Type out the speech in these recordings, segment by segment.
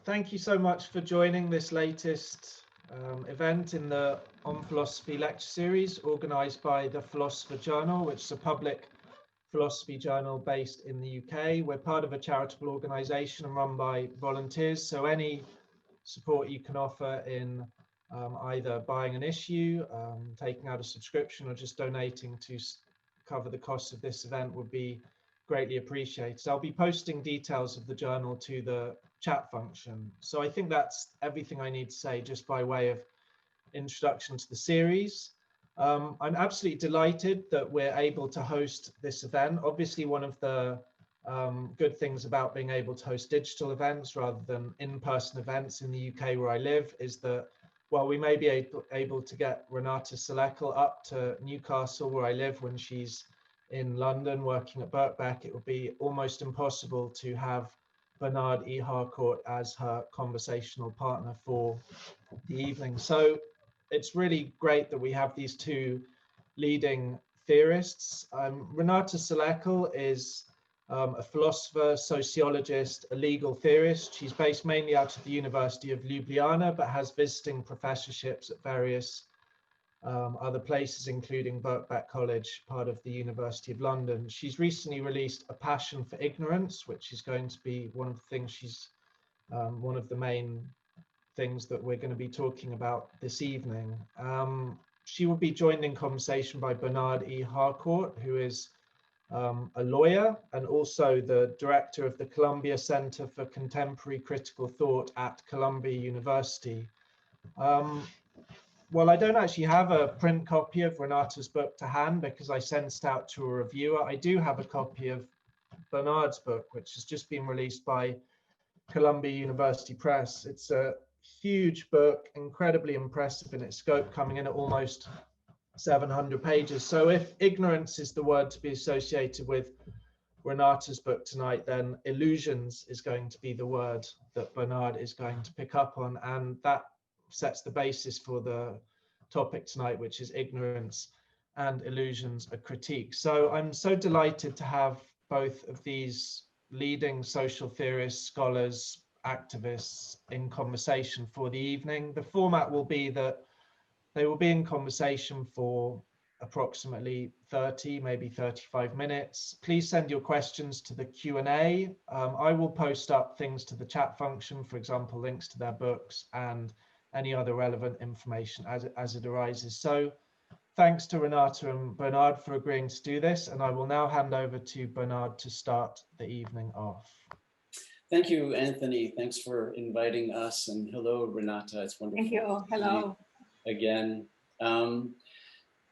Thank you so much for joining this latest event in the On Philosophy lecture series organised by the Philosopher Journal, which is a public philosophy journal based in the UK. We're part of a charitable organisation and run by volunteers, so any support you can offer in either buying an issue, taking out a subscription, or just donating to cover the costs of this event would be greatly appreciated. I'll be posting details of the journal to the chat function. So I think that's everything I need to say just by way of introduction to the series. I'm absolutely delighted that we're able to host this event. Obviously, one of the good things about being able to host digital events rather than in-person events in the UK where I live is that while we may be able to get Renata Salecl up to Newcastle where I live when she's in London working at Birkbeck, it would be almost impossible to have Bernard E. Harcourt as her conversational partner for the evening. So it's really great that we have these two leading theorists. Renata Salecl is a philosopher, sociologist, a legal theorist. She's based mainly out of the University of Ljubljana, but has visiting professorships at various other places, including Birkbeck College, part of the University of London. She's recently released A Passion for Ignorance, which is going to be one of the things one of the main things that we're going to be talking about this evening. She will be joined in conversation by Bernard E. Harcourt, who is a lawyer and also the director of the Columbia Center for Contemporary Critical Thought at Columbia University. Well, I don't actually have a print copy of Renata's book to hand because I sent it out to a reviewer. I do have a copy of Bernard's book, which has just been released by Columbia University Press. It's a huge book, incredibly impressive in its scope, coming in at almost 700 pages. So if ignorance is the word to be associated with Renata's book tonight, then illusions is going to be the word that Bernard is going to pick up on. And that sets the basis for the topic tonight, which is ignorance and illusions, a critique. So I'm so delighted to have both of these leading social theorists, scholars, activists in conversation for the evening. The format will be that they will be in conversation for approximately 30, maybe 35 minutes. Please send your questions to the Q&A. I will post up things to the chat function, for example, links to their books and any other relevant information as it arises. So thanks to Renata and Bernard for agreeing to do this. And I will now hand over to Bernard to start the evening off. Thank you, Anthony. Thanks for inviting us. And hello, Renata. It's wonderful. Thank you. Hello. Again.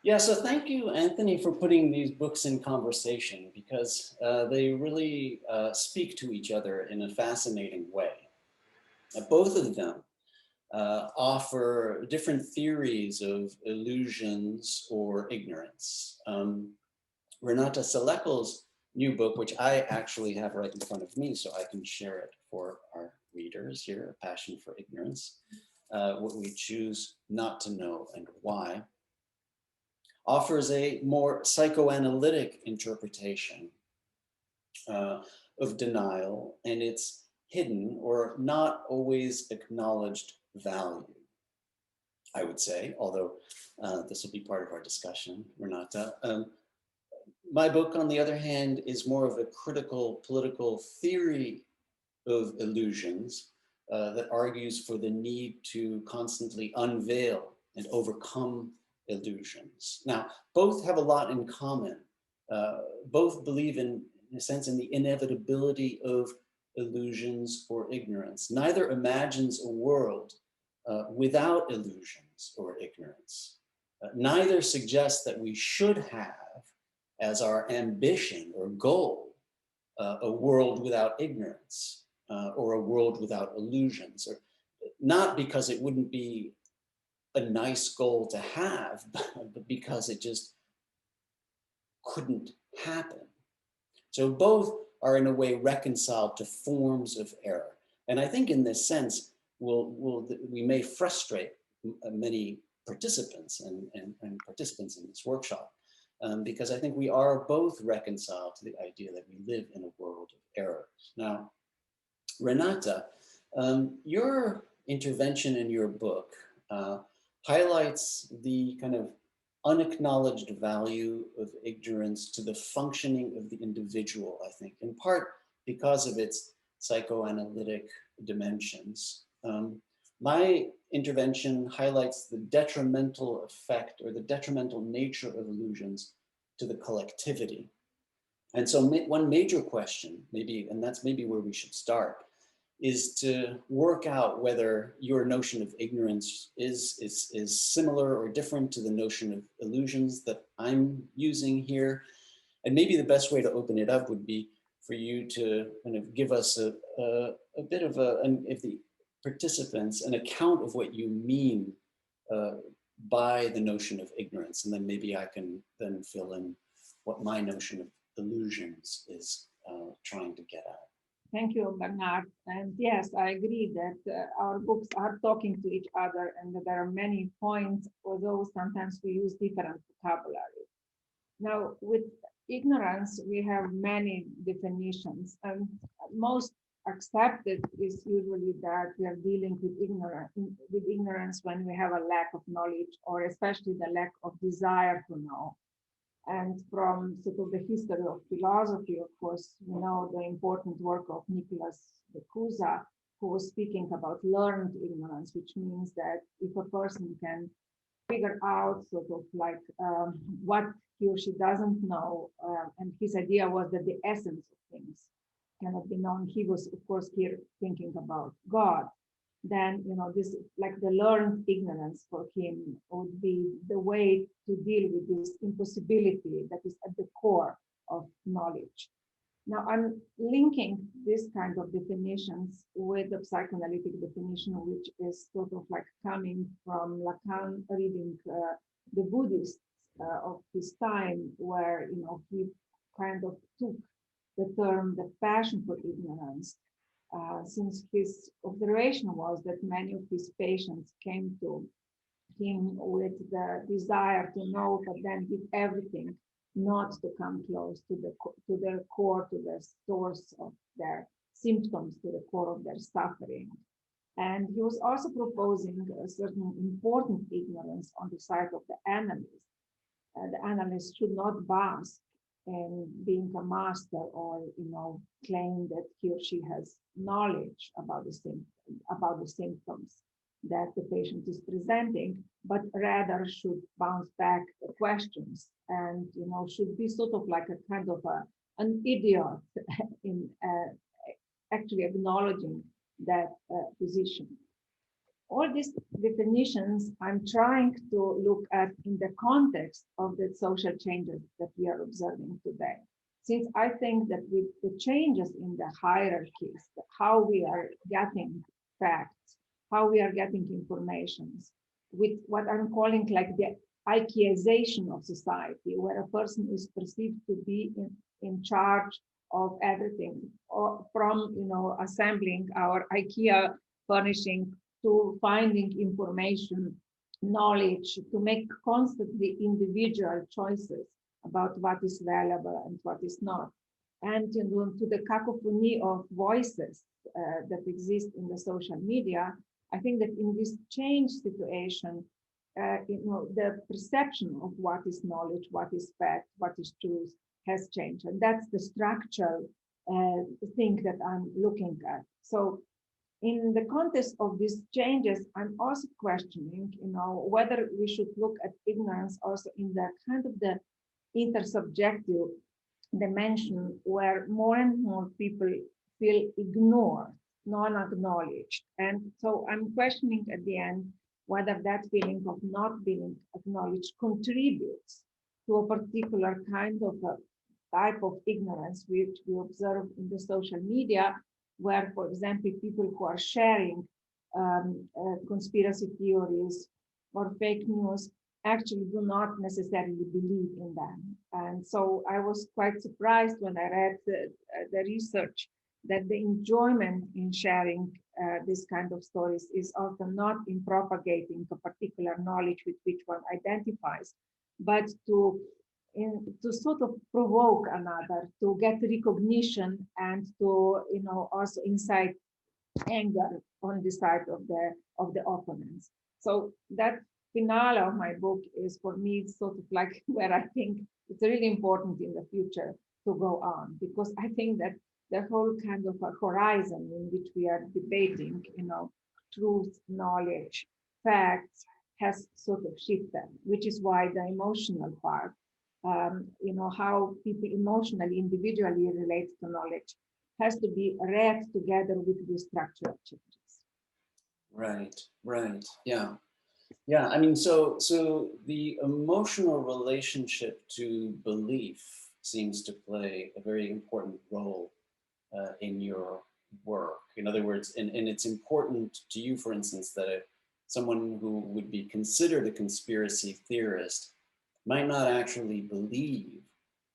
Yeah, so thank you, Anthony, for putting these books in conversation because they really speak to each other in a fascinating way. Both of them offer different theories of illusions or ignorance. Renata Salecl's new book, which I actually have right in front of me so I can share it for our readers here, A Passion for Ignorance, What We Choose Not to Know and Why, offers a more psychoanalytic interpretation of denial and its hidden or not always acknowledged value, I would say, although this will be part of our discussion, Renata. My book, on the other hand, is more of a critical political theory of illusions that argues for the need to constantly unveil and overcome illusions. Now, both have a lot in common. Both believe in a sense, in the inevitability of illusions or ignorance. Neither imagines a world without illusions or ignorance. Neither suggests that we should have as our ambition or goal a world without ignorance or a world without illusions, or not because it wouldn't be a nice goal to have, but because it just couldn't happen. So both are in a way reconciled to forms of error. And I think in this sense, we may frustrate many participants and participants in this workshop because I think we are both reconciled to the idea that we live in a world of errors. Now, Renata Your intervention in your book highlights the kind of unacknowledged value of ignorance to the functioning of the individual, I think, in part because of its psychoanalytic dimensions. My intervention highlights the detrimental effect or the detrimental nature of illusions to the collectivity. And so one major question, maybe, and that's maybe where we should start, is to work out whether your notion of ignorance is similar or different to the notion of illusions that I'm using here. And maybe the best way to open it up would be for you to kind of give us a bit of if the participants, an account of what you mean by the notion of ignorance. And then maybe I can then fill in what my notion of illusions is trying to get at. Thank you, Bernard. And yes, I agree that our books are talking to each other and that there are many points, although sometimes we use different vocabulary. Now, with ignorance, we have many definitions. And most accepted is usually that we are dealing with ignorance when we have a lack of knowledge, or especially the lack of desire to know. And from sort of the history of philosophy, of course, we know the important work of Nicholas de Cusa, who was speaking about learned ignorance, which means that if a person can figure out sort of like what he or she doesn't know, and his idea was that the essence of things cannot be known. He was, of course, here thinking about God. Then, you know, this, like the learned ignorance for him would be the way to deal with this impossibility that is at the core of knowledge. Now, I'm linking this kind of definitions with the psychoanalytic definition, which is sort of like coming from Lacan reading the Buddhists of his time, where, you know, he kind of took the term, the passion for ignorance, since his observation was that many of his patients came to him with the desire to know, but then did everything not to come close to the core, to the source of their symptoms, to the core of their suffering. And he was also proposing a certain important ignorance on the side of the analyst. The analyst should not bask in being a master, or, you know, claim that he or she has knowledge about the symptoms that the patient is presenting, but rather should bounce back the questions and, you know, should be sort of like a kind of an idiot in actually acknowledging that position. All these definitions I'm trying to look at in the context of the social changes that we are observing today. Since I think that with the changes in the hierarchies, how we are getting facts, how we are getting informations, with what I'm calling like the IKEAization of society, where a person is perceived to be in charge of everything, or from, you know, assembling our IKEA furnishing to finding information, knowledge, to make constantly individual choices about what is valuable and what is not. And, you know, to the cacophony of voices that exist in the social media, I think that in this change situation, you know, the perception of what is knowledge, what is fact, what is truth has changed. And that's the structural thing that I'm looking at. So in the context of these changes, I'm also questioning, you know, whether we should look at ignorance also in the kind of the intersubjective dimension, where more and more people feel ignored, non-acknowledged. And so I'm questioning at the end whether that feeling of not being acknowledged contributes to a particular kind of a type of ignorance which we observe in the social media, where, for example, people who are sharing conspiracy theories or fake news actually do not necessarily believe in them. And so I was quite surprised when I read the research that the enjoyment in sharing this kind of stories is often not in propagating a particular knowledge with which one identifies, but to sort of provoke another, to get recognition, and to, you know, also incite anger on the side of the opponents. So that finale of my book is for me sort of like where I think it's really important in the future to go on, because I think that the whole kind of a horizon in which we are debating, truth, knowledge, facts, has sort of shifted, which is why the emotional part, how people emotionally, individually relate to knowledge, has to be read together with the structural changes. Right, right, yeah. Yeah, I mean, so the emotional relationship to belief seems to play a very important role in your work. In other words, and it's important to you, for instance, that someone who would be considered a conspiracy theorist might not actually believe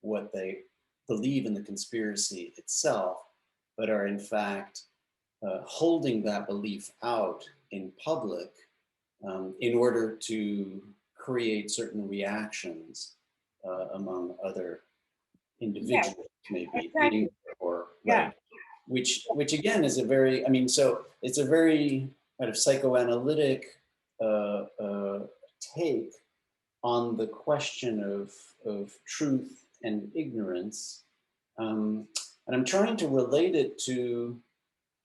what they believe in the conspiracy itself, but are in fact holding that belief out in public in order to create certain reactions among other individuals, Yes, maybe, exactly. or Yeah. right, which again is a very, I mean, so it's a very kind of psychoanalytic take on the question of truth and ignorance, and I'm trying to relate it to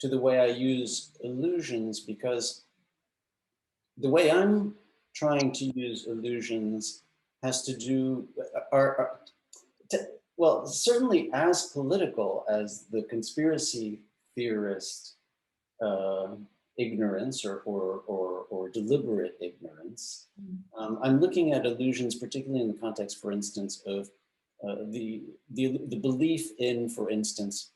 the way I use illusions, because the way I'm trying to use illusions has to do, well, certainly as political as the conspiracy theorist ignorance or deliberate ignorance. I'm looking at illusions, particularly in the context, for instance, of the belief in, for instance,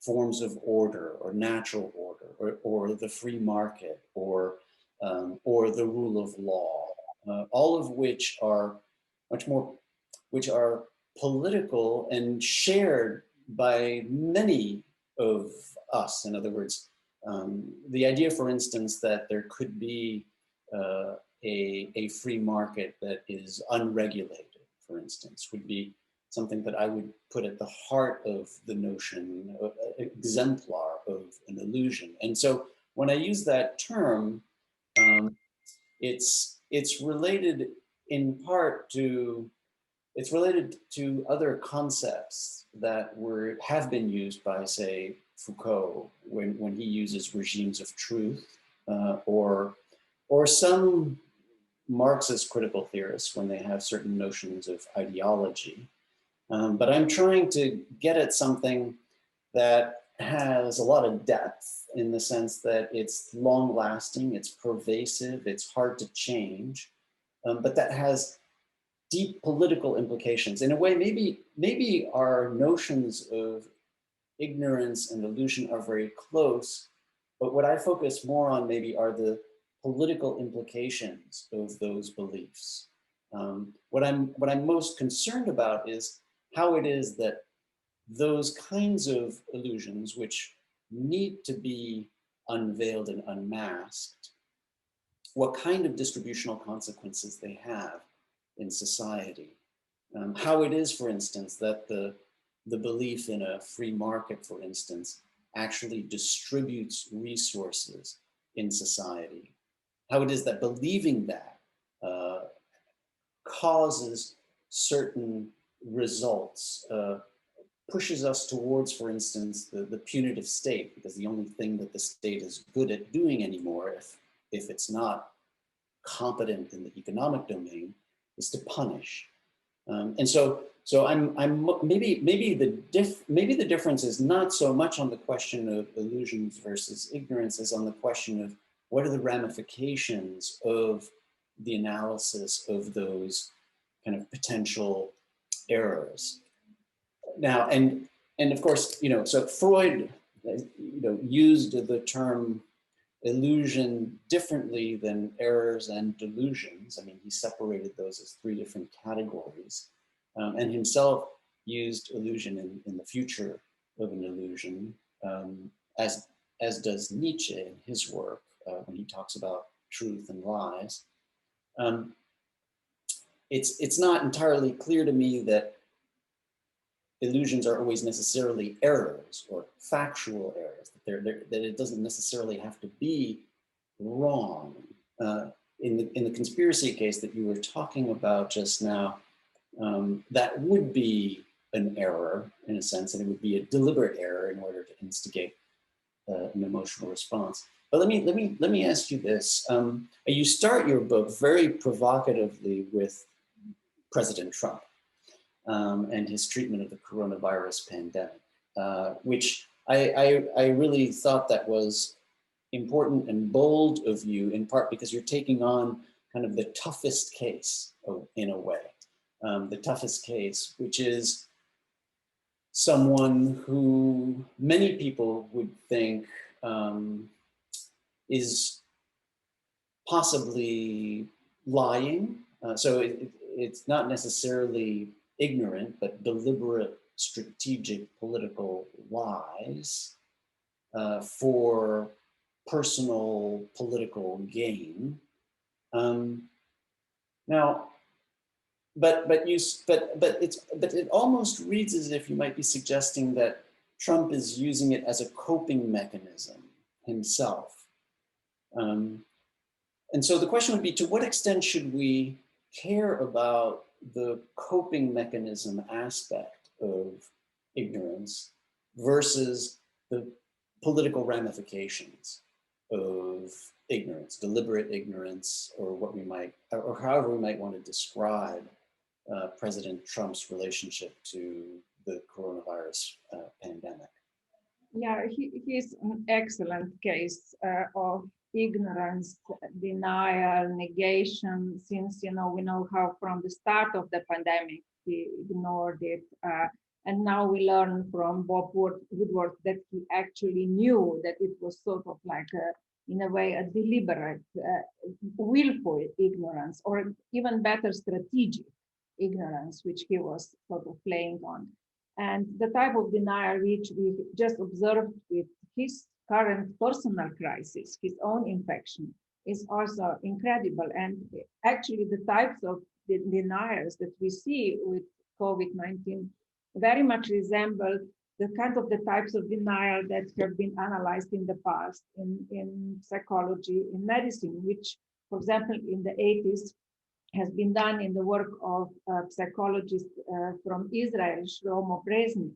forms of order or natural order or the free market or the rule of law, all of which are much more, which are political and shared by many of us. In other words, the idea, for instance, that there could be a free market that is unregulated, for instance, would be something that I would put at the heart of the notion, exemplar of an illusion. And so when I use that term, it's related in part to, it's related to other concepts that have been used by, say, Foucault when he uses regimes of truth, or some Marxist critical theorists when they have certain notions of ideology. But I'm trying to get at something that has a lot of depth, in the sense that it's long lasting, it's pervasive, it's hard to change, but that has deep political implications. In a way, maybe our notions of ignorance and illusion are very close, but what I focus more on maybe are the political implications of those beliefs. What I'm most concerned about is how it is that those kinds of illusions, which need to be unveiled and unmasked, what kind of distributional consequences they have in society. How it is, for instance, that the belief in a free market, for instance, actually distributes resources in society. How it is that believing that causes certain results, pushes us towards, for instance, the punitive state, because the only thing that the state is good at doing anymore, if it's not competent in the economic domain, is to punish. And so I'm maybe the difference is not so much on the question of illusions versus ignorance as on the question of what are the ramifications of the analysis of those kind of potential errors. Now, and of course, so Freud, used the term illusion differently than errors and delusions. I mean, he separated those as three different categories, and himself used illusion in the future of an illusion, as does Nietzsche in his work when he talks about truth and lies. It's not entirely clear to me that illusions are always necessarily errors or factual errors, that it doesn't necessarily have to be wrong. In the conspiracy case that you were talking about just now, that would be an error in a sense, and it would be a deliberate error in order to instigate an emotional response. But let me ask you this: you start your book very provocatively with President Trump and his treatment of the coronavirus pandemic, which I really thought that was important and bold of you, in part because you're taking on kind of the toughest case in a way, the toughest case, which is someone who many people would think is possibly lying. So it's not necessarily ignorant, but deliberate, strategic political lies for personal political gain. Now, but it almost reads as if you might be suggesting that Trump is using it as a coping mechanism himself. And so the question would be, to what extent should we care about the coping mechanism aspect of ignorance versus the political ramifications of ignorance, deliberate ignorance, or what we might, or however we might want to describe President Trump's relationship to the coronavirus pandemic? Yeah, he's an excellent case of ignorance, denial, negation, since, we know how from the start of the pandemic, he ignored it. And now we learn from Bob Woodward that he actually knew that it was sort of like, in a way, a deliberate, willful ignorance, or even better, strategic ignorance, which he was sort of playing on. And the type of denial which we just observed with his current personal crisis, his own infection, is also incredible. And actually the types of denials that we see with COVID-19 very much resemble the types of denial that have been analyzed in the past in psychology, in medicine, which, for example, in the 80s, has been done in the work of psychologists from Israel, Shlomo Brezhnitz,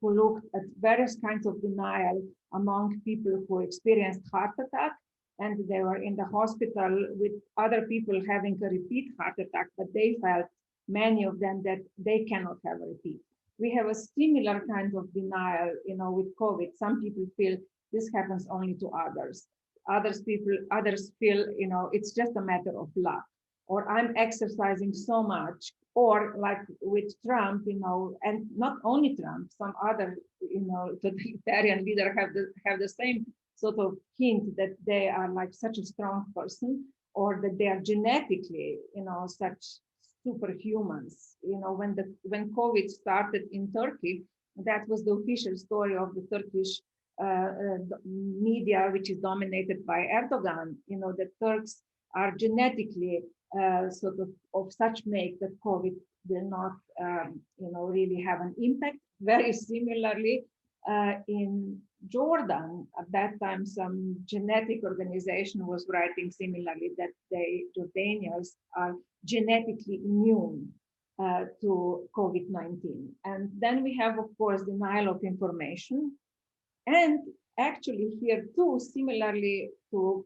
who looked at various kinds of denial among people who experienced heart attack, and they were in the hospital with other people having a repeat heart attack, but they felt, many of them, that they cannot have a repeat. We have a similar kind of denial, with COVID. Some people feel this happens only to others. Others feel, it's just a matter of luck, or I'm exercising so much, or like with Trump, and not only Trump, some other, totalitarian leader have the same sort of hint that they are like such a strong person, or that they are genetically, such superhumans. When COVID started in Turkey, that was the official story of the Turkish media, which is dominated by Erdogan. The Turks are genetically sort of such make that COVID will not, really have an impact. Very similarly, in Jordan, at that time, some genetic organization was writing similarly that Jordanians are genetically immune to COVID-19. And then we have, of course, denial of information. And actually here too, similarly to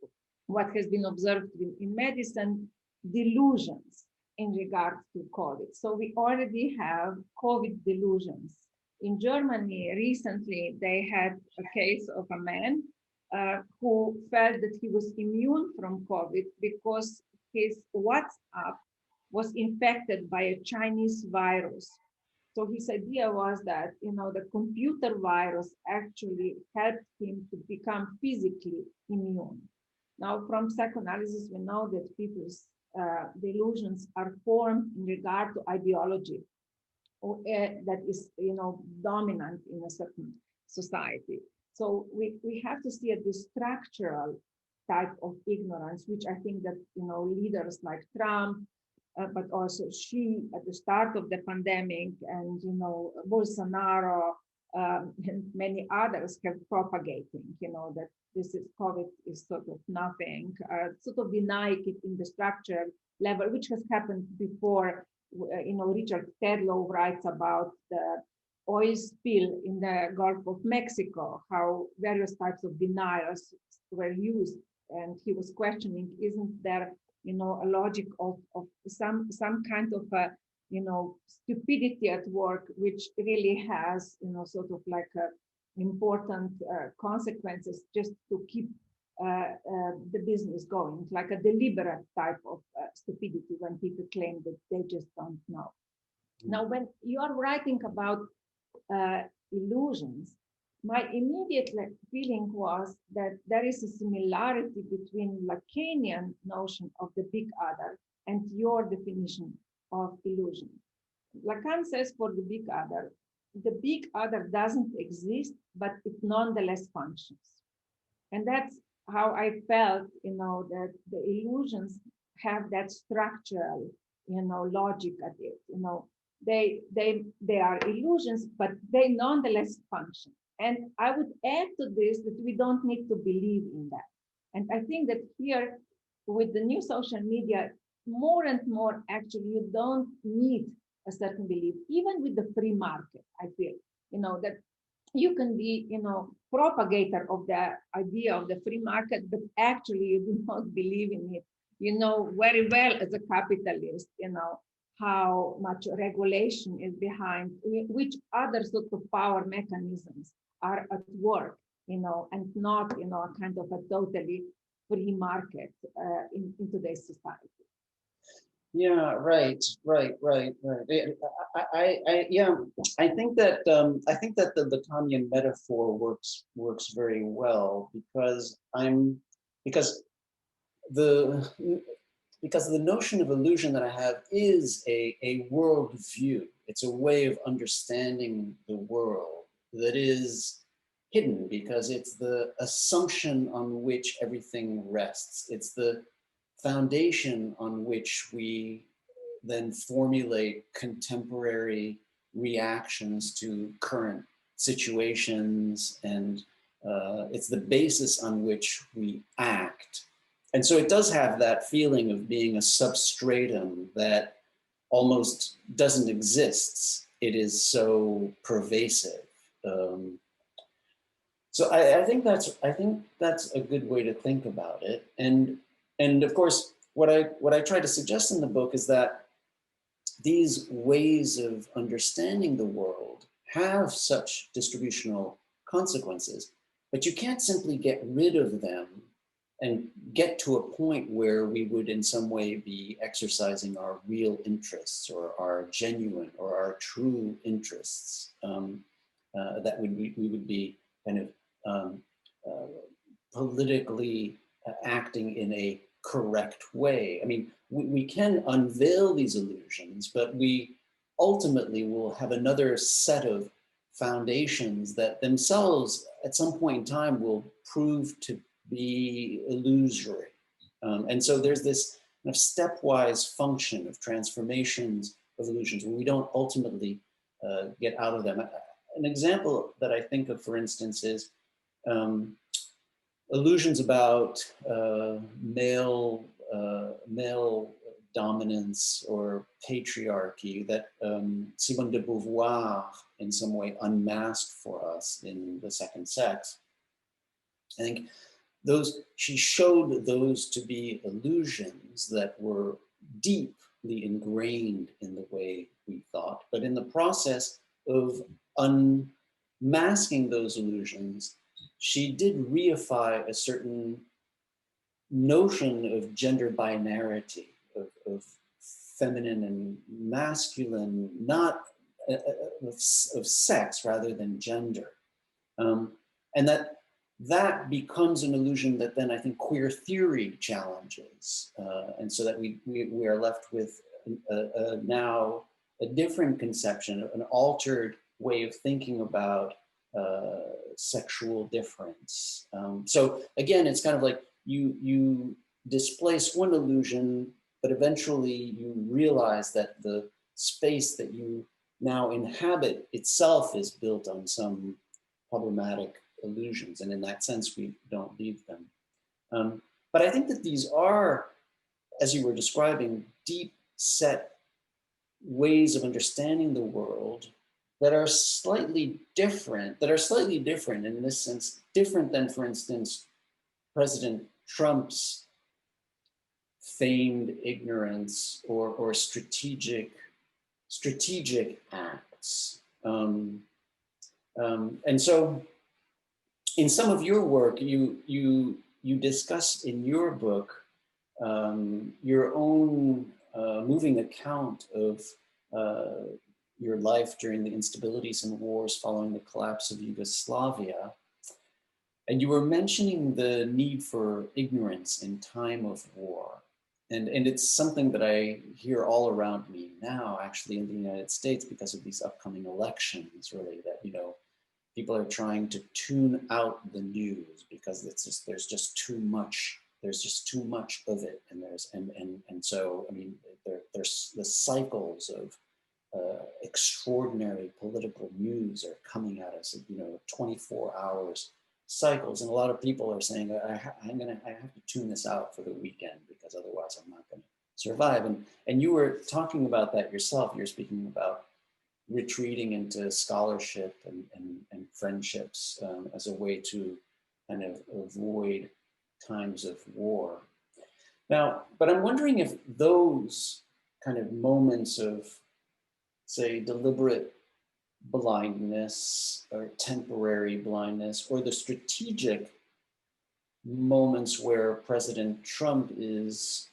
what has been observed in medicine, delusions in regard to COVID. So we already have COVID delusions. In Germany, recently, they had a case of a man who felt that he was immune from COVID because his WhatsApp was infected by a Chinese virus. So his idea was that, the computer virus actually helped him to become physically immune. Now, from psychoanalysis, we know that people's delusions are formed in regard to ideology, or that is, dominant in a certain society. So we have to see at the structural type of ignorance, which I think that, leaders like Trump but also Xi at the start of the pandemic, and Bolsonaro and many others have propagating, that this is COVID is sort of nothing, sort of denying it in the structural level, which has happened before. Richard Tedlow writes about the oil spill in the Gulf of Mexico, how various types of denials were used, and he was questioning, isn't there, a logic of some kind of stupidity at work, which really has, sort of like important consequences just to keep the business going, like a deliberate type of stupidity when people claim that they just don't know. Now, when you are writing about illusions, my immediate feeling was that there is a similarity between Lacanian notion of the big other and your definition of illusion. Lacan says for the big other doesn't exist, but it nonetheless functions. And that's how I felt, that the illusions have that structural, logic at it. They are illusions, but they nonetheless function. And I would add to this that we don't need to believe in that. And I think that here, with the new social media, more and more, actually, you don't need a certain belief, even with the free market, I feel, that you can be, propagator of the idea of the free market, but actually you do not believe in it. You know very well as a capitalist, how much regulation is behind, which other sort of power mechanisms are at work, and not, a kind of a totally free market in today's society. Yeah, right. I think that the Lacanian metaphor works very well because the notion of illusion that I have is a world view. It's a way of understanding the world that is hidden because it's the assumption on which everything rests. It's the foundation on which we then formulate contemporary reactions to current situations, and it's the basis on which we act. And so it does have that feeling of being a substratum that almost doesn't exist. It is so pervasive. So I think that's a good way to think about it. And of course, what I try to suggest in the book is that these ways of understanding the world have such distributional consequences, but you can't simply get rid of them and get to a point where we would in some way be exercising our real interests or our genuine or our true interests, that we would be kind of politically acting in a correct way. I mean, we can unveil these illusions, but we ultimately will have another set of foundations that themselves at some point in time will prove to be illusory. And so there's this kind of stepwise function of transformations of illusions where we don't ultimately get out of them. An example that I think of, for instance, is illusions about male dominance or patriarchy that Simone de Beauvoir in some way unmasked for us in The Second Sex. I think she showed those to be illusions that were deeply ingrained in the way we thought, but in the process of unmasking those illusions, she did reify a certain notion of gender binarity, of feminine and masculine, not of sex rather than gender. And that becomes an illusion that then I think queer theory challenges. And so that we are left with now a different conception, an altered way of thinking about sexual difference. So again, it's kind of like you displace one illusion but eventually you realize that the space that you now inhabit itself is built on some problematic illusions. And in that sense, we don't leave them. But I think that these are, as you were describing, deep set ways of understanding the world that are slightly different, and in this sense, different than, for instance, President Trump's feigned ignorance or strategic acts. And so in some of your work, you discuss in your book your own moving account of your life during the instabilities and wars following the collapse of Yugoslavia. And you were mentioning the need for ignorance in time of war. And it's something that I hear all around me now, actually, in the United States, because of these upcoming elections, really, that, you know, people are trying to tune out the news because there's just too much of it. And so, I mean, there's the cycles of extraordinary political news are coming at us, you know, 24 hours cycles. And a lot of people are saying, I have to tune this out for the weekend because otherwise I'm not going to survive. And you were talking about that yourself. You're speaking about retreating into scholarship and friendships as a way to kind of avoid times of war. Now, but I'm wondering if those kind of moments of, say, deliberate blindness or temporary blindness, or the strategic moments where President Trump is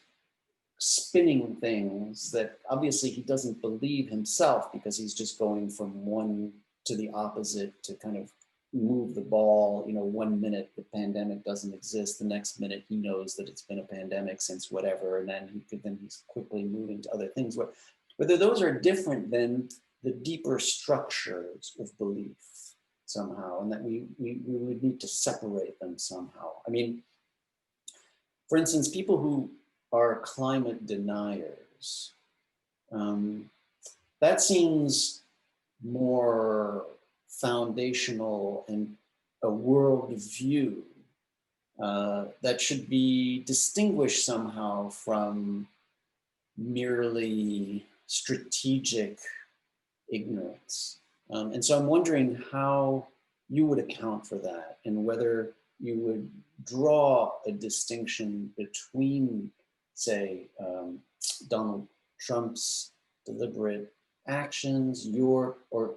spinning things that obviously he doesn't believe himself because he's just going from one to the opposite to kind of move the ball. You know, 1 minute the pandemic doesn't exist, the next minute he knows that it's been a pandemic since whatever, and then he's quickly moving to other things. Whether those are different than the deeper structures of belief somehow, and that we would need to separate them somehow. I mean, for instance, people who are climate deniers, that seems more foundational and a worldview that should be distinguished somehow from merely strategic ignorance. And so I'm wondering how you would account for that, and whether you would draw a distinction between, say, Donald Trump's deliberate actions, your own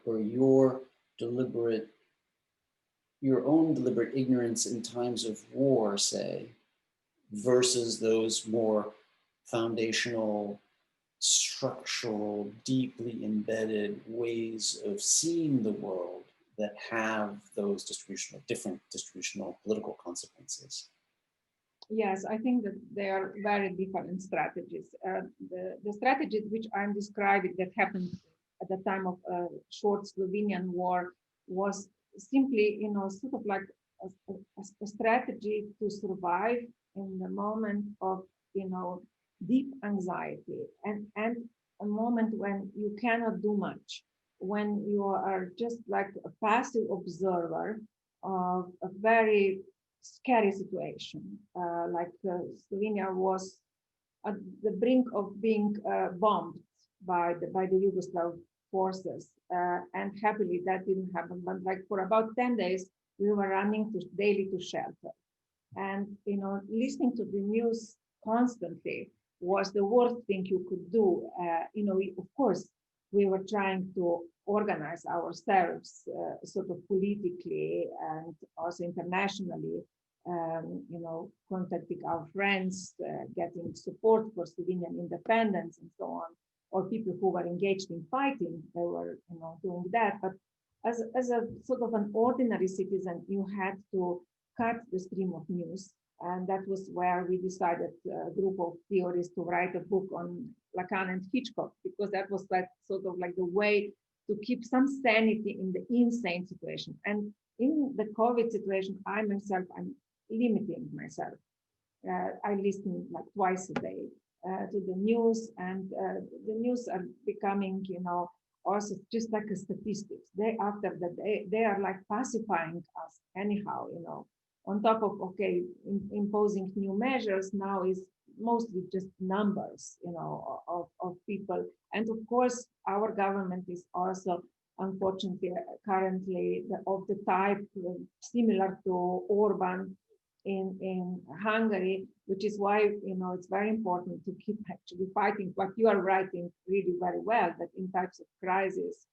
deliberate ignorance in times of war, say, versus those more foundational, structural, deeply embedded ways of seeing the world that have those different distributional political consequences. Yes, I think that they are very different strategies. The strategy which I'm describing that happened at the time of a short Slovenian war was simply, you know, sort of like a strategy to survive in the moment of, you know, deep anxiety and a moment when you cannot do much, when you are just like a passive observer of a very scary situation. Slovenia was at the brink of being bombed by the Yugoslav forces, and happily that didn't happen. But like for about 10 days, we were running daily to shelter, and, you know, listening to the news constantly was the worst thing you could do. You know, of course, we were trying to organize ourselves sort of politically and also internationally, you know, contacting our friends, getting support for Slovenian independence and so on, or people who were engaged in fighting, they were, you know, doing that. But as a sort of an ordinary citizen, you had to cut the stream of news. And that was where we decided, a group of theorists, to write a book on Lacan and Hitchcock, because that was like sort of like the way to keep some sanity in the insane situation. And in the COVID situation, I'm limiting myself. I listen like twice a day. to the news, and the news are becoming, also just like a statistics. Day after the day, they are like pacifying us anyhow, on top of, okay, imposing new measures now is mostly just numbers, of people. And of course, our government is also, unfortunately, currently of the type similar to Orban in Hungary, which is why, it's very important to keep actually fighting. But you are writing really very well, that in types of crisis,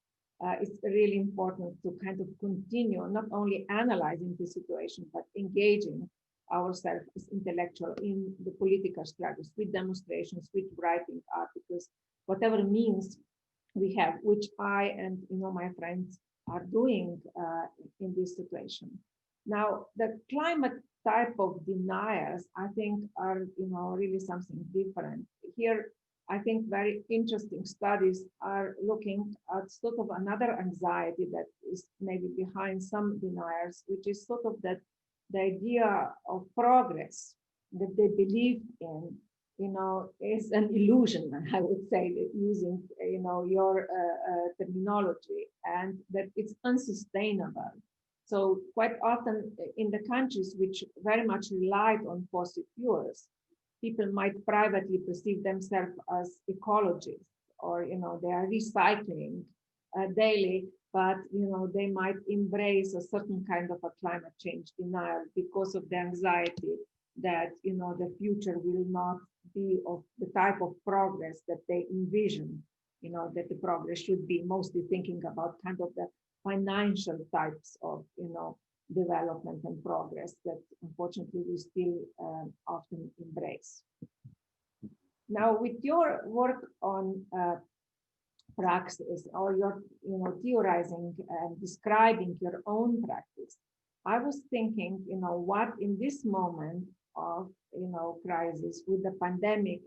it's really important to kind of continue not only analyzing the situation, but engaging ourselves as intellectual in the political struggles, with demonstrations, with writing articles, whatever means we have, which I and my friends are doing in this situation. Now, the climate type of deniers, I think, are really something different. Here, I think very interesting studies are looking at sort of another anxiety that is maybe behind some deniers, which is sort of that the idea of progress that they believe in, is an illusion, I would say, that using, your terminology, and that it's unsustainable. So quite often in the countries which very much relied on fossil fuels, people might privately perceive themselves as ecologists, or, they are recycling daily, but, they might embrace a certain kind of a climate change denial because of the anxiety that, the future will not be of the type of progress that they envision, that the progress should be, mostly thinking about kind of the financial types of, development and progress that unfortunately we still often embrace. Now, with your work on praxis, or your, theorizing and describing your own practice, I was thinking, what in this moment of, crisis with the pandemic,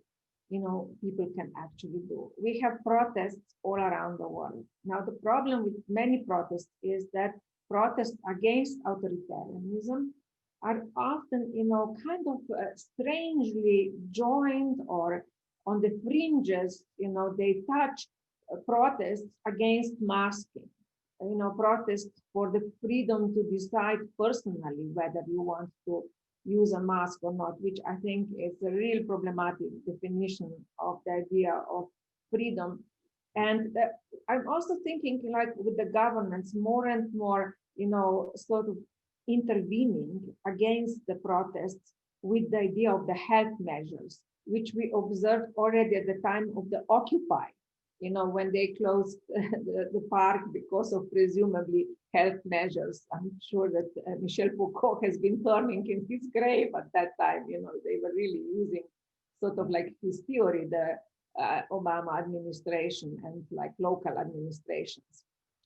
people can actually do. We have protests all around the world. Now, the problem with many protests is that protests against authoritarianism are often, kind of strangely joined, or on the fringes, they touch protests against masking, protests for the freedom to decide personally whether you want to use a mask or not, which I think is a real problematic definition of the idea of freedom. And I'm also thinking, like, with the governments more and more, sort of intervening against the protests with the idea of the health measures, which we observed already at the time of the Occupy, when they closed the park because of presumably health measures. I'm sure that Michel Foucault has been turning in his grave at that time. They were really using sort of like his theory, the Obama administration and like local administrations.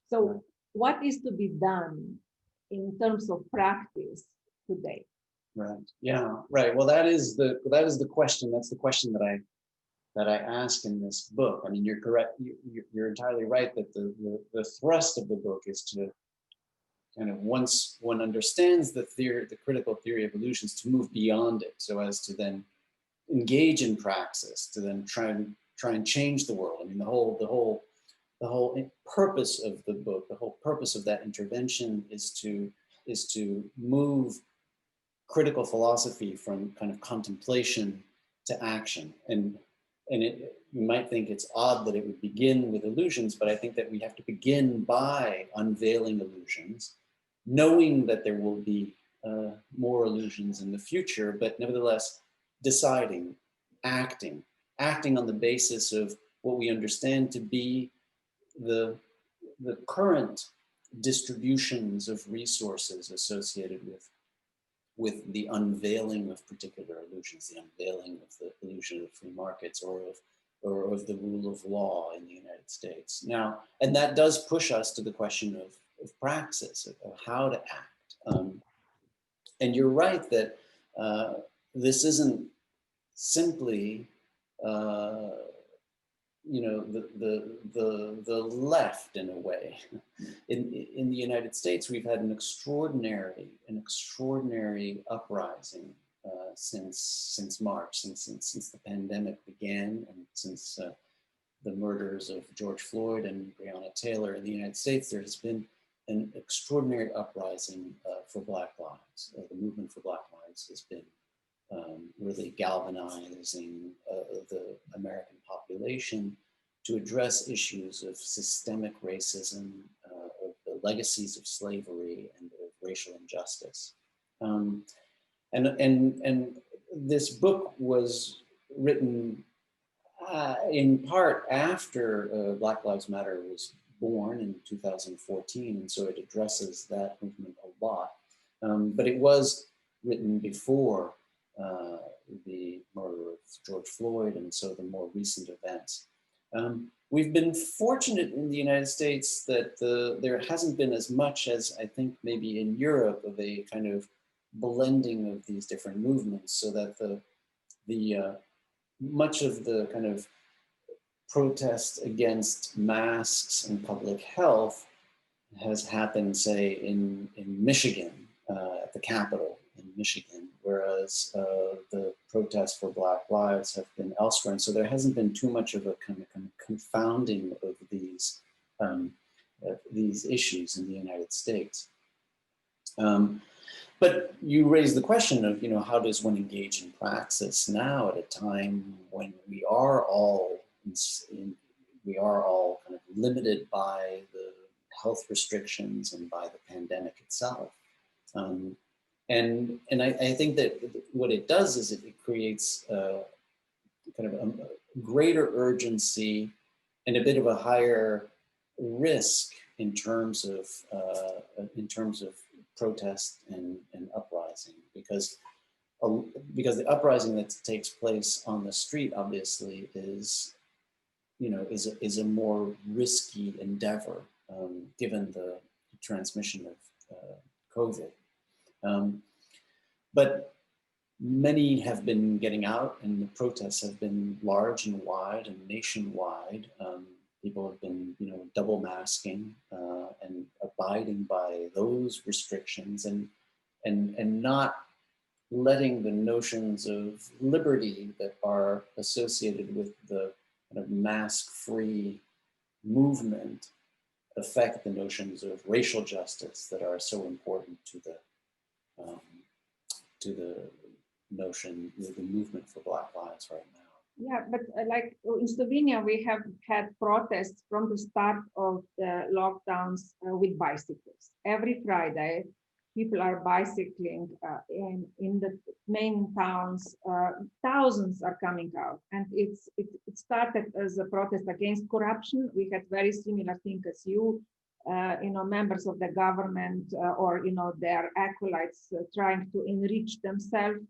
So what is to be done in terms of practice today? Right. Yeah. Right. Well, that is the question. That's the question that I ask in this book. I mean, you're correct. You're entirely right that the thrust of the book is to kind of, once one understands the critical theory of illusions, to move beyond it, so as to then engage in praxis, to then try and change the world. I mean, the whole purpose of the book, the whole purpose of that intervention is to move critical philosophy from kind of contemplation to action. And you might think it's odd that it would begin with illusions, but I think that we have to begin by unveiling illusions, knowing that there will be more illusions in the future, but nevertheless deciding, acting on the basis of what we understand to be the current distributions of resources associated with the unveiling of particular illusions, the unveiling of the illusion of free markets or of the rule of law in the United States. Now, and that does push us to the question of praxis, of how to act. And you're right that this isn't simply the left, in a way. In the United States, we've had an extraordinary uprising since March, since the pandemic began, and since the murders of George Floyd and Breonna Taylor in the United States. There has been an extraordinary uprising for Black lives. The movement for Black lives has been really galvanizing the American population to address issues of systemic racism, of the legacies of slavery, and of racial injustice. And this book was written in part after Black Lives Matter was born in 2014, and so it addresses that movement a lot. But it was written before the murder of George Floyd, and so the more recent events. We've been fortunate in the United States that there hasn't been as much as I think maybe in Europe of a kind of blending of these different movements, so that the much of the kind of protest against masks and public health has happened, say, in Michigan, at the Capitol in Michigan, whereas the protests for Black lives have been elsewhere. And so there hasn't been too much of a kind of confounding of these issues in the United States. But you raise the question of, you know, how does one engage in praxis now at a time when we are all kind of limited by the health restrictions and by the pandemic itself. And I think that what it does is it creates kind of a greater urgency and a bit of a higher risk in terms of protest and uprising, because the uprising that takes place on the street obviously is, you know, is a more risky endeavor given the transmission of COVID. But many have been getting out, and the protests have been large and wide and nationwide. People have been, you know, double masking and abiding by those restrictions, and not letting the notions of liberty that are associated with the kind of mask-free movement affect the notions of racial justice that are so important to the notion, the movement for Black lives right now. Yeah, but like in Slovenia, we have had protests from the start of the lockdowns with bicycles. Every Friday, people are bicycling in the main towns. Thousands are coming out, and it started as a protest against corruption. We had very similar thing as you know, members of the government or, you know, their acolytes trying to enrich themselves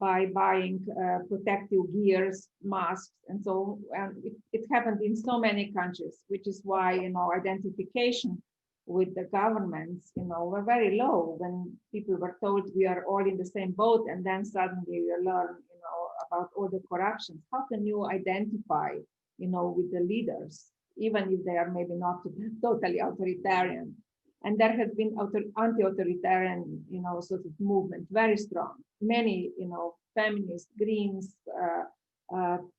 by buying protective gears, masks, and so. And it happened in so many countries, which is why, you know, identification with the governments, you know, were very low when people were told we are all in the same boat, and then suddenly you learn, you know, about all the corruptions. How can you identify, you know, with the leaders, even if they are maybe not totally authoritarian? And there has been anti-authoritarian, you know, sort of movement, very strong. Many, you know, feminists, Greens,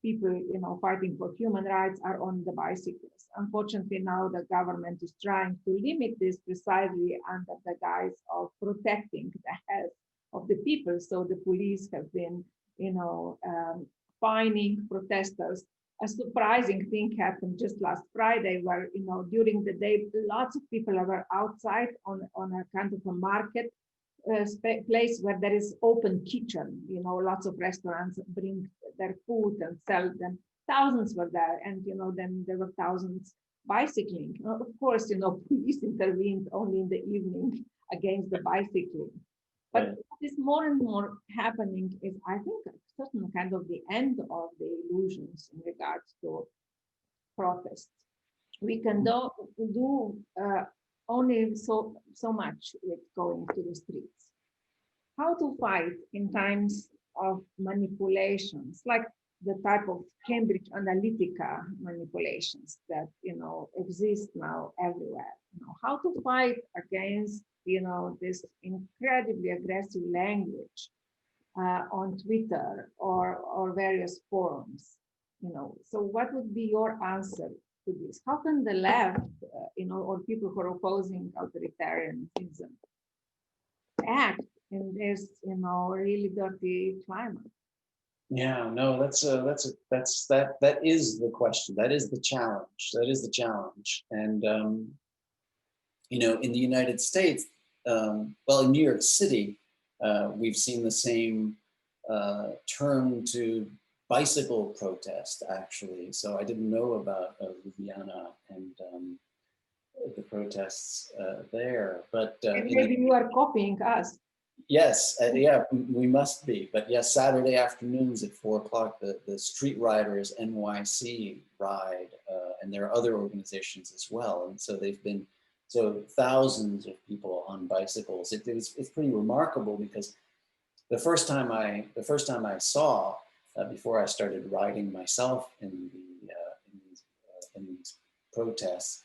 people, you know, fighting for human rights are on the bicycles. Unfortunately, now the government is trying to limit this precisely under the guise of protecting the health of the people. So the police have been, you know, fining protesters. A surprising thing happened just last Friday, where, you know, during the day, lots of people were outside on a kind of a market place where there is open kitchen. You know, lots of restaurants bring their food and sell them. Thousands were there, and, you know, then there were thousands bicycling. Of course, you know, police intervened only in the evening against the bicycling. But what is more and more happening is, I think, a certain kind of the end of the illusions in regards to protests. We can do only so much with going to the streets. How to fight in times of manipulations, like the type of Cambridge Analytica manipulations that, you know, exist now everywhere. You know, how to fight against, you know, this incredibly aggressive language on Twitter or various forums, so what would be your answer to this? How can the left, or people who are opposing authoritarianism act in this, really dirty climate? Yeah, no, that is the question. That is the challenge. That is the challenge. And in the United States, well, in New York City, we've seen the same turn to bicycle protest, actually. So I didn't know about Ljubljana and the protests there, but maybe you are copying us. Yes, yeah, we must be. But yes, Saturday afternoons at 4 o'clock, the Street Riders NYC ride, and there are other organizations as well. And so thousands of people on bicycles. It's pretty remarkable because the first time I saw, before I started riding myself in these protests,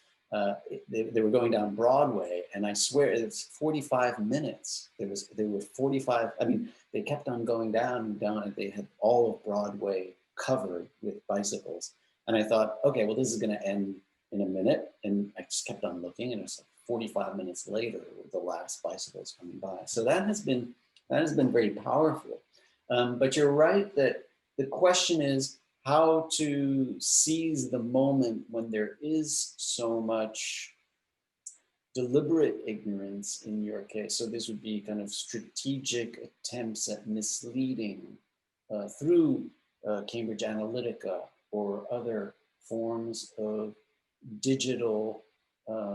they were going down Broadway, and I swear it's 45 minutes. There were 45. I mean, they kept on going down and down, and they had all of Broadway covered with bicycles. And I thought, okay, well, this is going to end in a minute. And I just kept on looking, and it was like 45 minutes later, the last bicycles coming by. So that has been very powerful. But you're right that the question is how to seize the moment when there is so much deliberate ignorance in your case. So this would be kind of strategic attempts at misleading through Cambridge Analytica or other forms of digital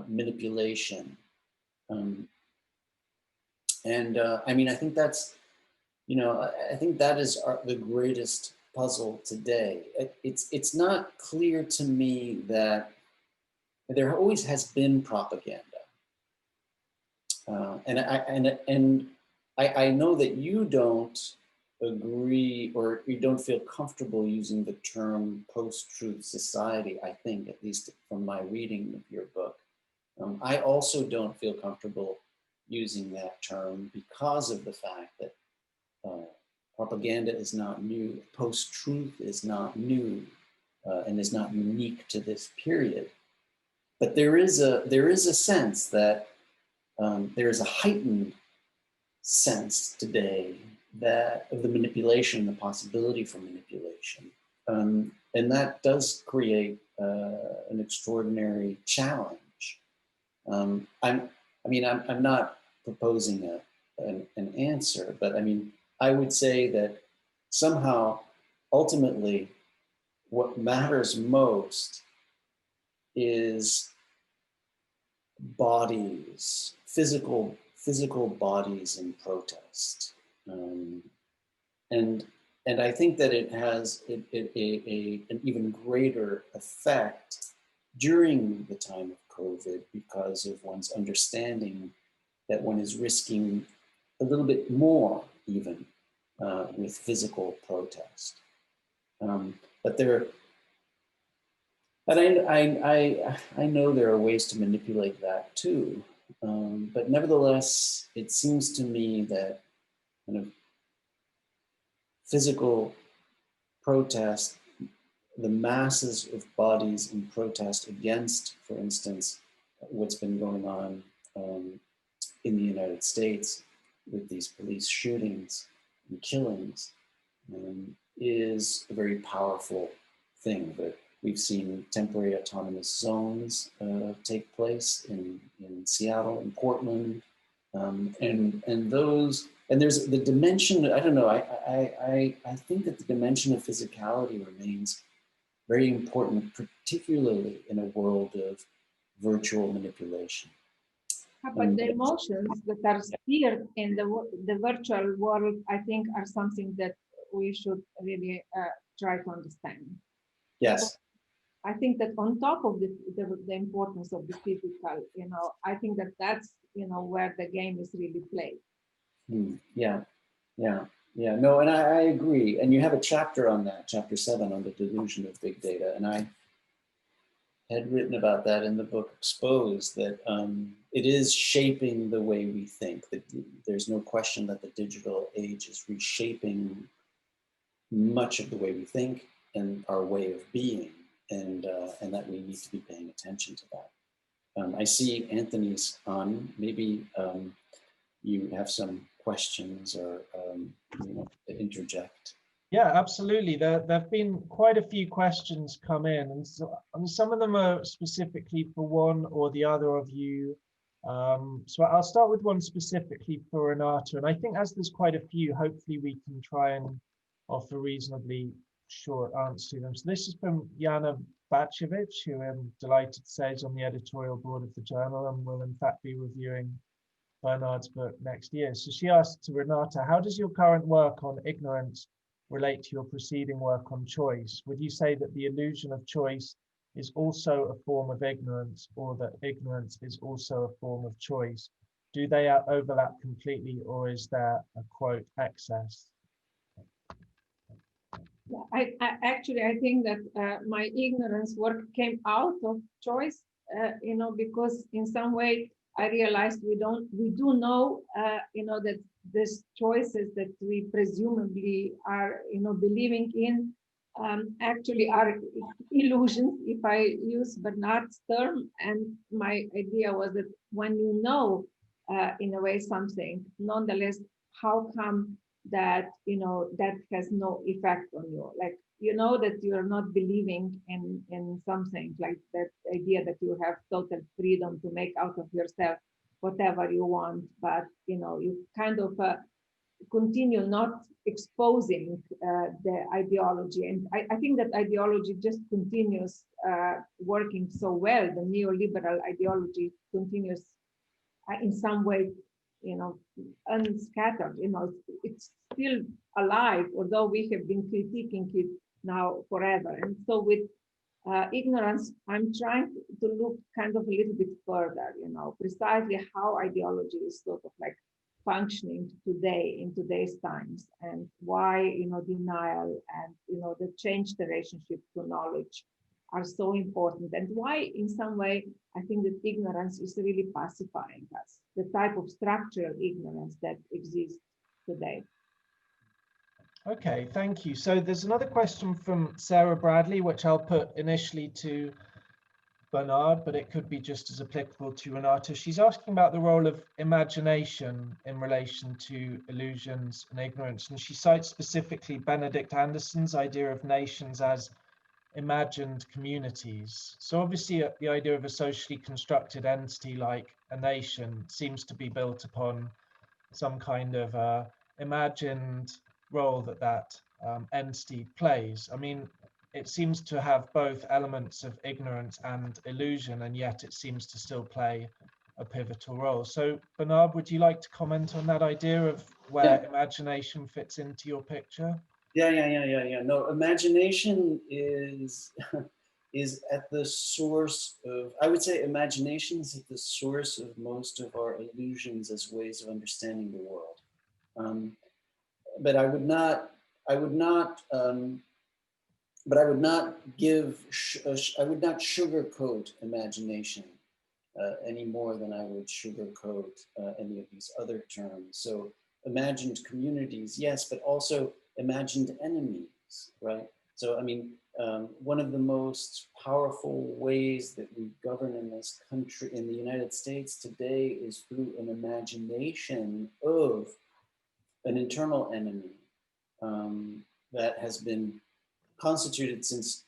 manipulation. I mean, I think that's, I think that is the greatest puzzle today. It's not clear to me that there always has been propaganda. And I know that you don't agree, or you don't feel comfortable using the term post-truth society, I think, at least from my reading of your book. I also don't feel comfortable using that term because of the fact that propaganda is not new, post-truth is not new, and is not unique to this period. But there is a sense that there is a heightened sense today that of the manipulation, the possibility for manipulation, and that does create an extraordinary challenge. I'm not proposing an answer, but I mean, I would say that somehow, ultimately, what matters most is bodies, physical bodies in protest, and I think that it has an even greater effect during the time of COVID because of one's understanding that one is risking a little bit more even with physical protest. But I know there are ways to manipulate that too. But nevertheless, it seems to me that kind of physical protest, the masses of bodies in protest against, for instance, what's been going on in the United States with these police shootings and killings, is a very powerful thing. That we've seen temporary autonomous zones take place in Seattle and Portland, and there's the dimension. I don't know. I think that the dimension of physicality remains very important, particularly in a world of virtual manipulation. But the emotions that are steered in the virtual world, I think, are something that we should really try to understand. Yes. I think that on top of the importance of the physical, I think that that's, where the game is really played. Yeah. No, and I agree. And you have a chapter on that, chapter 7, on the delusion of big data. And had written about that in the book Exposed, that it is shaping the way we think. That there's no question that the digital age is reshaping much of the way we think and our way of being, and that we need to be paying attention to that. I see Anthony's on. Maybe you have some questions or to interject. Yeah, absolutely. There have been quite a few questions come in, and some of them are specifically for one or the other of you. So I'll start with one specifically for Renata, and I think as there's quite a few, hopefully we can try and offer reasonably short answers to them. So this is from Jana Bacevic, who I'm delighted to say is on the editorial board of the journal and will in fact be reviewing Bernard's book next year. So she asked to Renata, how does your current work on ignorance relate to your preceding work on choice? Would you say that the illusion of choice is also a form of ignorance, or that ignorance is also a form of choice? Do they overlap completely, or is there a quote excess? I actually, I think that my ignorance work came out of choice, because in some way I realized we do know, that these choices that we presumably are, believing in, actually are illusions, if I use Bernard's term. And my idea was that when you know, in a way, something, nonetheless, how come that, that has no effect on you? Like, that you are not believing in something, like that idea that you have total freedom to make out of yourself whatever you want, but you kind of continue not exposing the ideology. And I think that ideology just continues working so well. The neoliberal ideology continues in some way, unscattered. It's still alive, although we have been critiquing it now forever. And so with ignorance, I'm trying to look kind of a little bit further, precisely how ideology is sort of like functioning today in today's times, and why, denial and, the changed relationship to knowledge are so important, and why in some way I think that ignorance is really pacifying us, the type of structural ignorance that exists today. Okay, thank you. So there's another question from Sarah Bradley, which I'll put initially to Bernard, but it could be just as applicable to Renata. She's asking about the role of imagination in relation to illusions and ignorance, and she cites specifically Benedict Anderson's idea of nations as imagined communities. So obviously the idea of a socially constructed entity like a nation seems to be built upon some kind of imagined role that entity plays. I mean, it seems to have both elements of ignorance and illusion, and yet it seems to still play a pivotal role. So Bernard, would you like to comment on that idea of where imagination fits into your picture? Yeah. No, imagination is at the source of, I would say imagination is at the source of most of our illusions as ways of understanding the world. But I would not sugarcoat imagination any more than I would sugarcoat any of these other terms. So imagined communities, yes, but also imagined enemies, right? So, I mean, one of the most powerful ways that we govern in this country, in the United States today, is through an imagination of an internal enemy that has been constituted since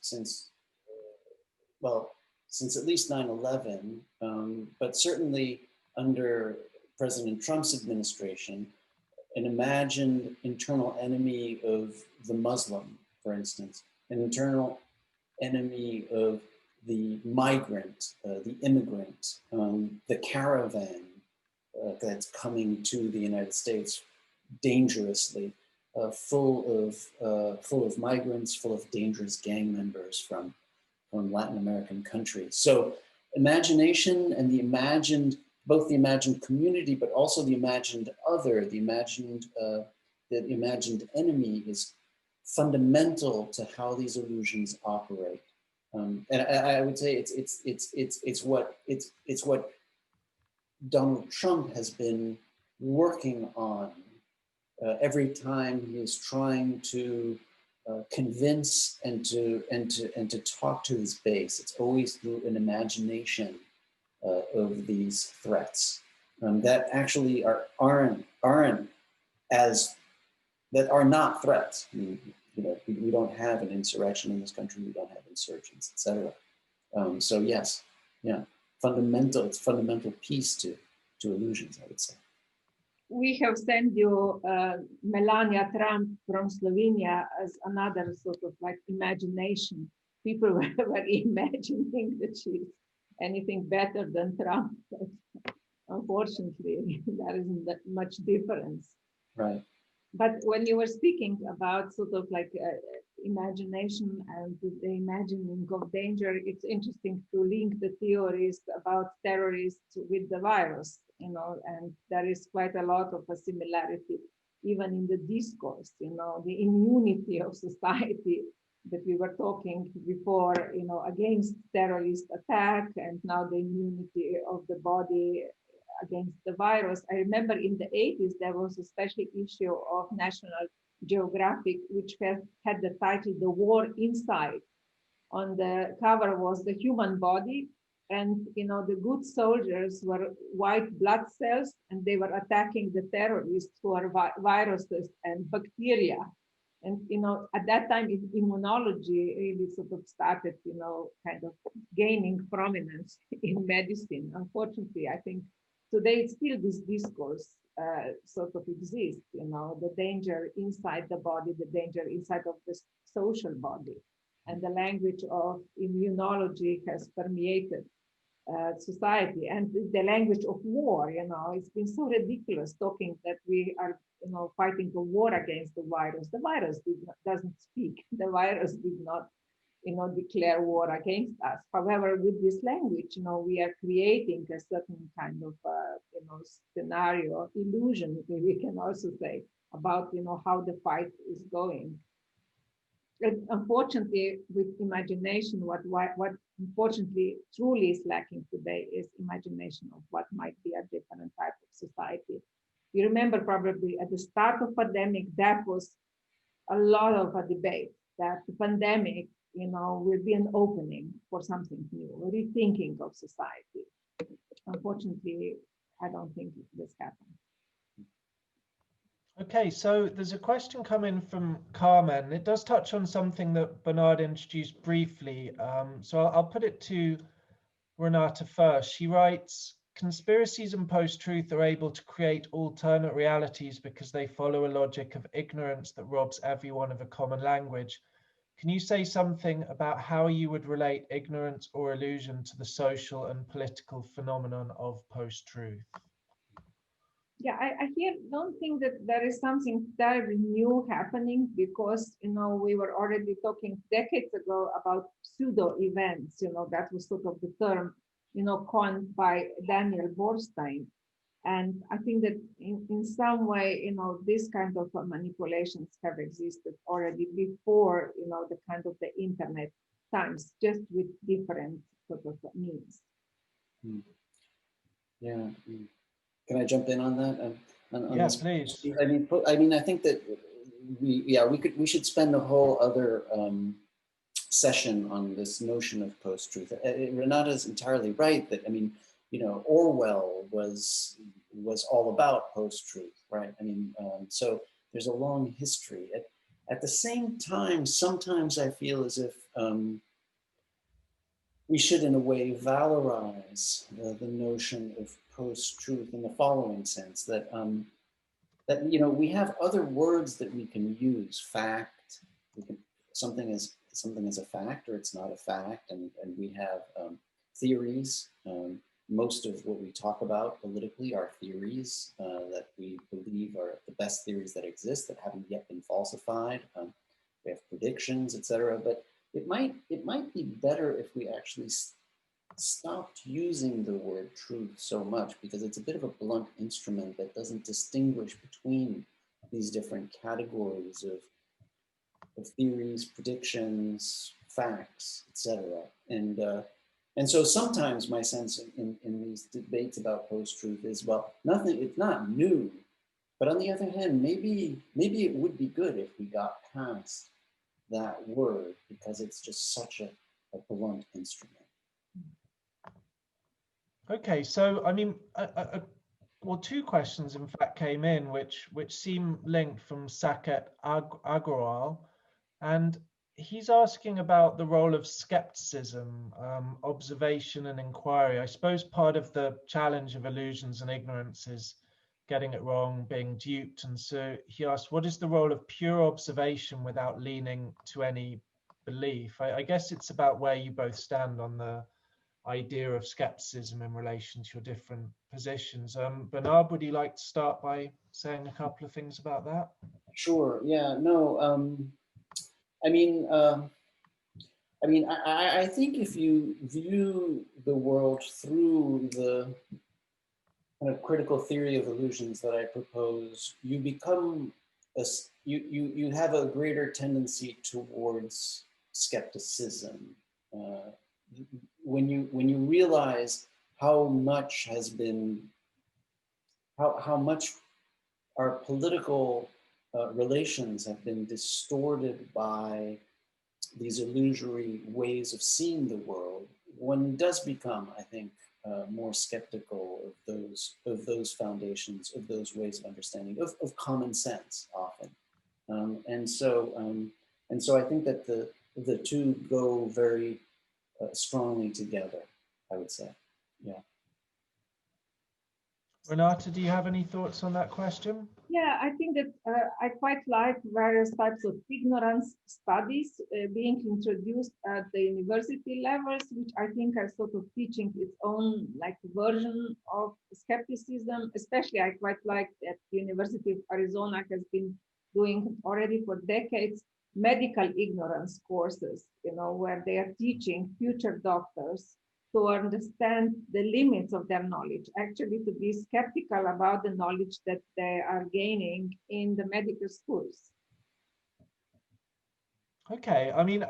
at least 9/11, but certainly under President Trump's administration, an imagined internal enemy of the Muslim, for instance, an internal enemy of the migrant, the immigrant, the caravan that's coming to the United States dangerously, full of migrants, full of dangerous gang members from Latin American countries. So imagination and both the imagined community, but also the imagined other, the imagined enemy is fundamental to how these illusions operate. And I would say it's what Donald Trump has been working on every time he's trying to convince and to talk to his base. It's always through an imagination of these threats that actually aren't as, that are not threats. I mean, you know, we don't have an insurrection in this country. We don't have insurgents, etc. So yes, yeah, it's fundamental piece to illusions, I would say. We have sent you Melania Trump from Slovenia as another sort of like imagination. People were imagining that she's anything better than Trump. But unfortunately, there isn't that much difference. Right. But when you were speaking about sort of like imagination and the imagining of danger, it's interesting to link the theories about terrorists with the virus, you know, and there is quite a lot of a similarity, even in the discourse, you know, the immunity of society that we were talking before, you know, against terrorist attack, and now the immunity of the body against the virus. I remember in the 80s, there was a special issue of National Geographic, which had the title, The War Inside. On the cover was the human body, and, you know, the good soldiers were white blood cells, and they were attacking the terrorists who are viruses and bacteria. And, you know, at that time, immunology really sort of started, you know, kind of gaining prominence in medicine. Unfortunately, I think today still this discourse sort of exists, you know, the danger inside the body, the danger inside of the social body. And the language of immunology has permeated society, and the language of war, you know, it's been so ridiculous talking that we are, you know, fighting a war against the virus. The virus doesn't speak. The virus did not, you know, declare war against us. However, with this language, you know, we are creating a certain kind of, you know, scenario, illusion, we can also say, about, you know, how the fight is going. And unfortunately, with imagination, what unfortunately truly is lacking today is imagination of what might be a different type of society. You remember probably at the start of pandemic, that was a lot of a debate that the pandemic, you know, will be an opening for something new, a rethinking of society. Unfortunately, I don't think this happened. Okay, so there's a question coming from Carmen. It does touch on something that Bernard introduced briefly. So I'll put it to Renata first. She writes, conspiracies and post-truth are able to create alternate realities because they follow a logic of ignorance that robs everyone of a common language. Can you say something about how you would relate ignorance or illusion to the social and political phenomenon of post-truth? Yeah, I here don't think that there is something terribly new happening, because, you know, we were already talking decades ago about pseudo events, you know, that was sort of the term, you know, coined by Daniel Borstein. And I think that in some way, you know, this kind of manipulations have existed already before, you know, the kind of the internet times, just with different sort of means. Yeah. Can I jump in on that? Yes, please. I mean, I think that we should spend a whole other session on this notion of post-truth. Renata is entirely right that, I mean, you know, Orwell was all about post-truth, right? I mean, so there's a long history. At the same time, sometimes I feel as if we should, in a way, valorize the notion of post-truth in the following sense, that that, you know, we have other words that we can use. Fact, something is a fact or it's not a fact, and we have theories. Most of what we talk about politically are theories that we believe are the best theories that exist that haven't yet been falsified. We have predictions, etc. But it might be better if we actually stopped using the word truth so much, because it's a bit of a blunt instrument that doesn't distinguish between these different categories of theories, predictions, facts, etc. And so sometimes my sense in these debates about post-truth is, well, it's not new, but on the other hand, maybe it would be good if we got past that word, because it's just such a blunt instrument. Okay, so I mean, well, two questions in fact came in which seem linked from Saket Agarwal, and he's asking about the role of skepticism, observation and inquiry. I suppose part of the challenge of illusions and ignorance is getting it wrong, being duped. And so he asked, what is the role of pure observation without leaning to any belief? I guess it's about where you both stand on the idea of skepticism in relation to your different positions. Bernard, would you like to start by saying a couple of things about that? Sure. Yeah. No. I think if you view the world through the kind of critical theory of illusions that I propose, you become you have a greater tendency towards skepticism. When you realize how much has been, how much our political relations have been distorted by these illusory ways of seeing the world, one does become, I think, more skeptical of those foundations, of those ways of understanding, of common sense often. And so I think that the two go very strongly together, I would say. Yeah. Renata, do you have any thoughts on that question? Yeah, I think that I quite like various types of ignorance studies being introduced at the university levels, which I think are sort of teaching its own like version of skepticism. Especially, I quite like that the University of Arizona has been doing already for decades medical ignorance courses, you know, where they are teaching future doctors to understand the limits of their knowledge, actually to be skeptical about the knowledge that they are gaining in the medical schools. Okay, I mean,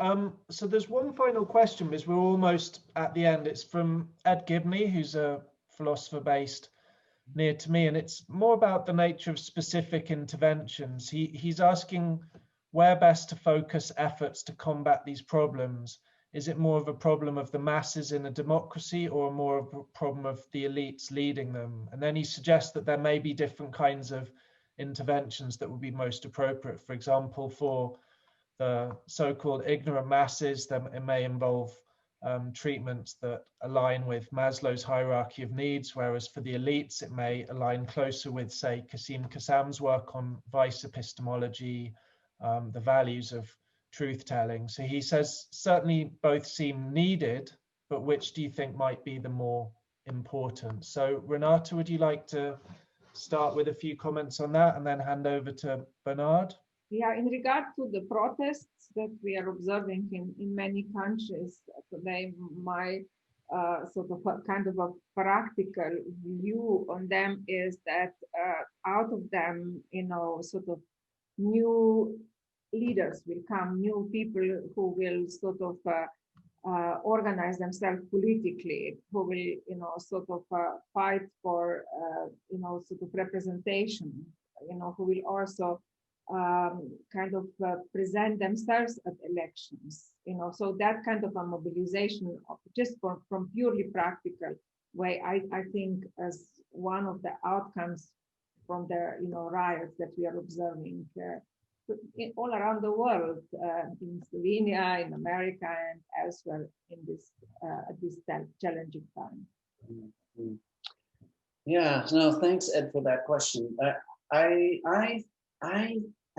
so there's one final question because we're almost at the end. It's from Ed Gibney, who's a philosopher based near to me, and it's more about the nature of specific interventions. He's asking where best to focus efforts to combat these problems. Is it more of a problem of the masses in a democracy or more of a problem of the elites leading them? And then he suggests that there may be different kinds of interventions that would be most appropriate. For example, for the so-called ignorant masses, then it may involve treatments that align with Maslow's hierarchy of needs, whereas for the elites, it may align closer with, say, Kasim Kassam's work on vice epistemology, the values of truth-telling. So he says certainly both seem needed, but which do you think might be the more important? So Renata, would you like to start with a few comments on that and then hand over to Bernard? Yeah, in regard to the protests that we are observing in many countries today, my sort of a kind of a practical view on them is that out of them, you know, sort of new leaders will come, new people who will sort of organize themselves politically, who will, you know, sort of fight for, you know, sort of representation, you know, who will also kind of present themselves at elections, you know, so that kind of a mobilization of just from purely practical way, I think as one of the outcomes from the, you know, riots that we are observing all around the world, in Slovenia, in America, and elsewhere in this at this challenging time. Mm-hmm. Yeah, no, thanks, Ed, for that question.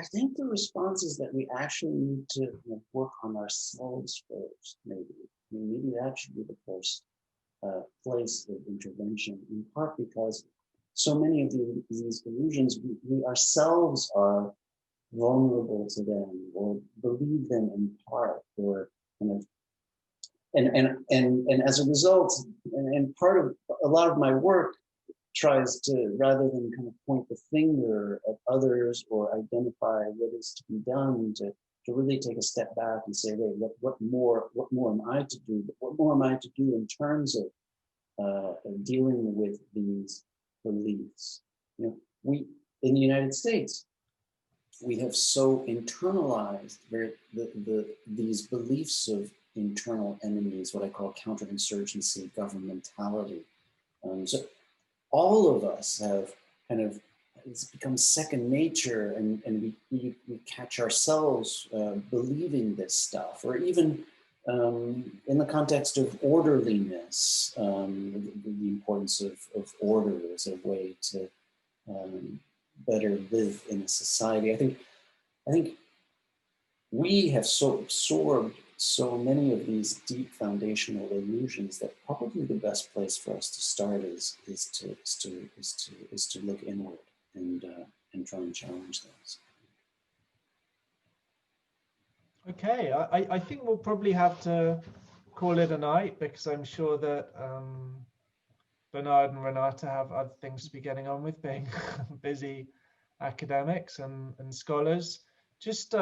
I think the response is that we actually need to work on ourselves first, maybe. I mean, maybe that should be the first place of intervention, in part because so many of these illusions, we ourselves are vulnerable to them or believe them in part, or kind of, and as a result, and part of a lot of my work tries to, rather than kind of point the finger at others or identify what is to be done to really take a step back and say, wait, what more am I to do? What more am I to do in terms of dealing with these beliefs? You know, we in the United States, we have so internalized these beliefs of internal enemies, what I call counterinsurgency, governmentality. So all of us have kind of, it's become second nature, and we catch ourselves believing this stuff, or even in the context of orderliness, the importance of order as a way to better live in a society. I think we have so absorbed so many of these deep foundational illusions that probably the best place for us to start is to look inward and try and challenge those. Okay, I think we'll probably have to call it a night, because I'm sure that Bernard and Renata have other things to be getting on with, being busy academics and scholars. Just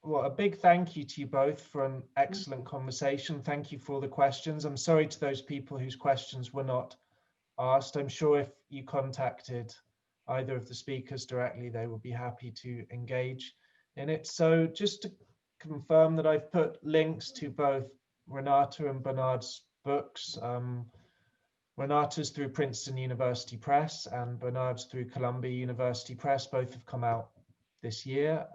well, a big thank you to you both for an excellent conversation. Thank you for all the questions. I'm sorry to those people whose questions were not asked. I'm sure if you contacted either of the speakers directly, they would be happy to engage in it. So just to confirm that I've put links to both Renata and Bernard's books. Renata's through Princeton University Press and Bernard's through Columbia University Press. Both have come out this year.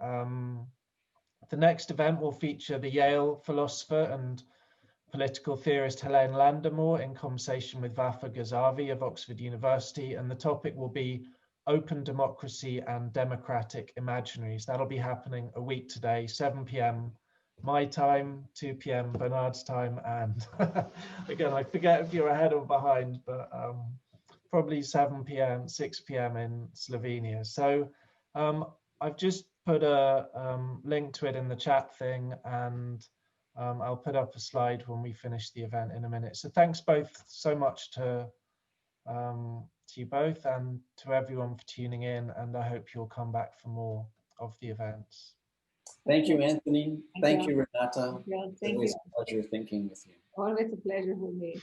The next event will feature the Yale philosopher and political theorist Helene Landemore in conversation with Vafa Ghazavi of Oxford University, and the topic will be Open Democracy and Democratic Imaginaries. That'll be happening a week today, 7 p.m. my time, 2 p.m. Bernard's time, and again, I forget if you're ahead or behind, but probably 7 p.m., 6 p.m. in Slovenia. So I've just put a link to it in the chat thing, and I'll put up a slide when we finish the event in a minute. So thanks both so much to you both and to everyone for tuning in, and I hope you'll come back for more of the events. Thank you, Anthony. Thank you, Renata. Thank you. It's always a pleasure thinking with you. Always a pleasure for me.